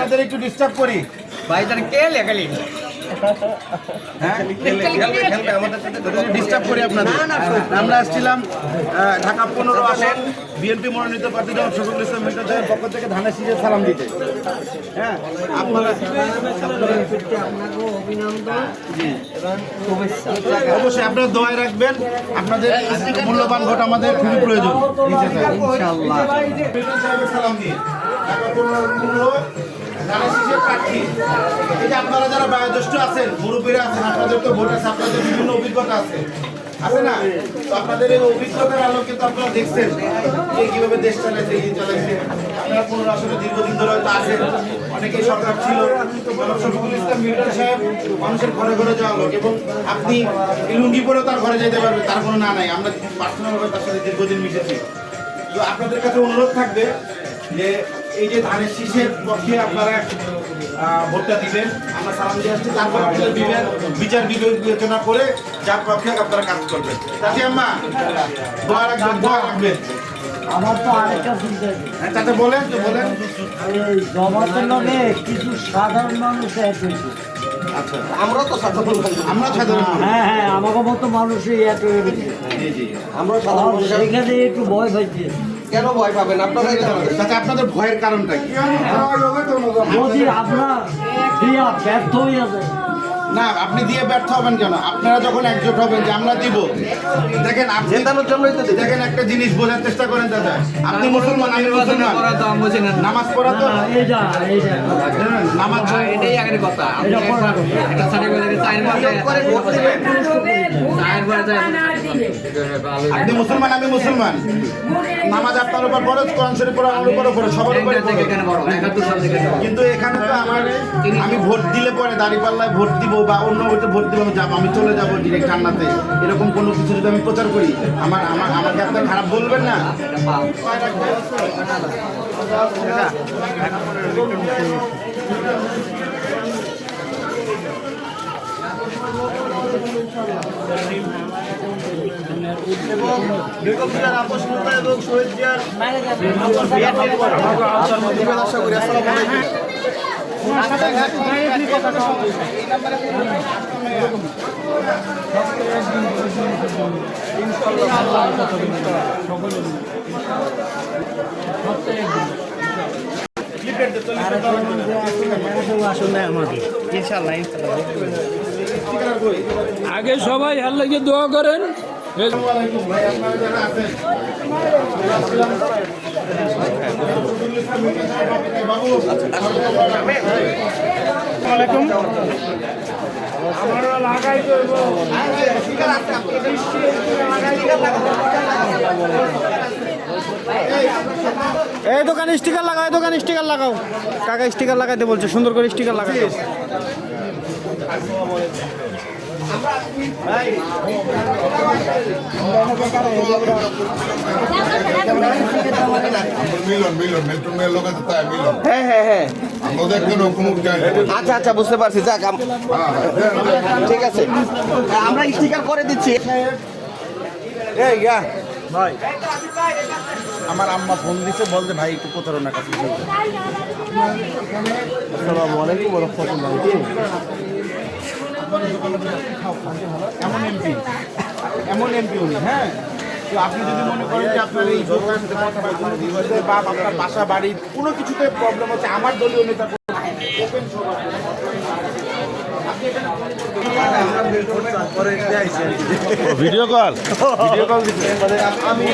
আপনাদের একটু ডিস্টার্ব করি ভাই জান কে লেখালি হ্যাঁ ডিস্টার্ব করি আপনাদের আমরা আসছিলাম ঢাকা 15 আসন বিএনপি মনোনীত প্রার্থী ডক্টর শফিকুল ইসলাম মিন্টু সাহেবের পক্ষ থেকে ধানের শীষের সালাম দিতে। হ্যাঁ আপনারা অবশ্যই আপনারা দোয়ায় রাখবেন, আপনাদের মূল্যবান ভোট আমাদের খুবই প্রয়োজন। ইনশাআল্লাহ সালাম দিয়ে ঢাকা 15 ধানের শীষের প্রার্থী। এই যে আপনারা যারা বয়োজ্যেষ্ঠ আছেন, মুরব্বীরা আছেন, আপনাদের তো ভোট আছে, আপনাদের বিভিন্ন অভিজ্ঞতা আছে না? তো আপনাদের এই অভিজ্ঞতার আলোকে তো আপনারা দেখছেন যে কিভাবে দেশ চালাইছে, চালাইছে। আপনারা 15 আসলে দীর্ঘদিন ধরে হয়তো আছেন, অনেকেই সরকার ছিল। ডক্টর শফিকুল ইসলাম মিন্টু সাহেব মানুষের ঘরে ঘরে যাওয়া লোক, এবং আপনি লুঙ্গি পরেও তার ঘরে যেতে পারবেন, তার কোনো না নাই। আমরা পার্সোনালভাবে তার সাথে দীর্ঘদিন মিশেছি। তো আপনাদের কাছে অনুরোধ থাকবে যে এই যে ধানের শীষের পক্ষে আপনারা ভোটটা দিবেন, আমরা সালাম দিয়ে আসছি। তারপর আপনাদের বিচার বিবেচনা করে যার পক্ষে আপনারা কাজ করবেন। তাতে আম্মা দোয়া রাখবেন। আমার তো আরেকটা চিন্তা তাতে বলেন জমাতের লগে কিছু সাধারণ মানুষ এক হয়েছে। আচ্ছা, আমরা তো সাধারণ আমরা সাধারণ মানুষ। হ্যাঁ আমাকে মতো মানুষই এক হয়ে গেছে। জি জি, আমরা সাধারণ মানুষ। সেখানে একটু ভয় পাইছে। কেন ভয় পাবেন আপনারা? তাতে আপনাদের ভয়ের কারণটা কি? যদি আপনার দিয়া ব্যর্থ হয়ে যায়, না, আপনি দিয়ে ব্যর্থ হবেন কেন? আপনারা যখন একজোট হবেন যে আমরা দিব, দেখেন আপনি জেতানোর জন্যই তো দিবেন। দেখেন একটা জিনিস বোঝার চেষ্টা করেন দাদা, আপনি মুসলমান, আমি মুসলমান, নামাজ পড়া তো এইটা নামাজ এটাই আগের কথা। একটা সার্টিফিকেট করে ভোট দিবেন। আপনি মুসলমান, আমি মুসলমান, নামাজ আপনার উপর ফরজ, কোরআন শরীফ পড়া আমার উপর ফরজ, সবার উপর কিন্তু এখানে তো আমি ভোট দিলে পরে দাঁড়িপাল্লায় ভোট দিব বা অন্য ভোটে ভোট দিব, আমি চলে যাবো ডিরেক্ট জান্নাতে, এরকম কোনো কিছু যদি আমি প্রচার করি, আমাকে আপনার খারাপ বলবেন না? এবং শহীদ জিয়ার আগে সবাই হার লাগিয়ে দোয়া করেন। এই দোকানে স্টিকার লাগাও, এই দোকানে স্টিকার লাগাও, কাকা স্টিকার লাগাইতে বলছে, সুন্দর করে স্টিকার লাগাই দাও। আচ্ছা আচ্ছা, বুঝতে পারছি। যাক, ঠিক আছে, আমরা স্টিকার করে দিচ্ছি। ভাই, আমার আম্মা ফোন দিচ্ছে, বলতে ভাই একটু প্রতারণার কাছে। আসসালামু আলাইকুম ওয়া রাহমাতুল্লাহ। এমন এমপি উনি, হ্যাঁ। তো আপনি যদি মনে করেন যে আপনার এই দোকান বা আপনার বাসা বাড়ি কোনো কিছুতে প্রবলেম হচ্ছে, আমার দলীয় নেতা ভিডিও কল দিচ্ছে। আমি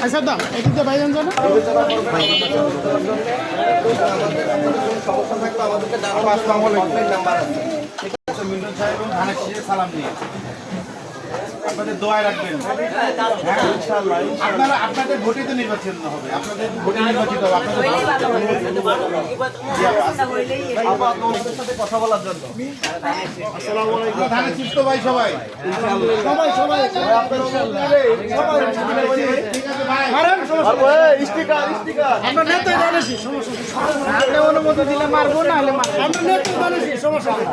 আচ্ছা দাম এদিকে ভাইজান জানো সমস্যা থাকলে আমাদেরকে নাম্বার আছে। মিন্টু সাহেব এবং ধানের শীষের সালাম নিয়ে আপনাদের দোয়ায় রাখবেন। আপনাদের ভোটে তো নির্বাচন হবে, আপনাদের ভোটে নির্বাচিত হবে, আপনাদের সাথে কথা বলার জন্য। ধানের শীষ তো ভাই সবাই ঠিক আছে ভাই। স্টিকার স্টিকার আমরা নেতাই জানিছি সমস্যা নেই। আপনি অনুমতি দিলে মারবো না হলে মারবো আমরা নেতাই জানিছি সমস্যা নেই।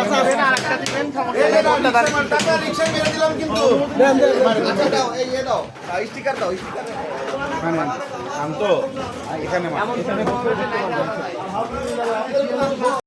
আচ্ছা আপনি আরেকটা দিবেন টাকা রিক্সায় মেরে দিলাম কিন্তু আচ্ছা দাও এই দাও স্টিকার দাও স্টিকার আম তো এখানে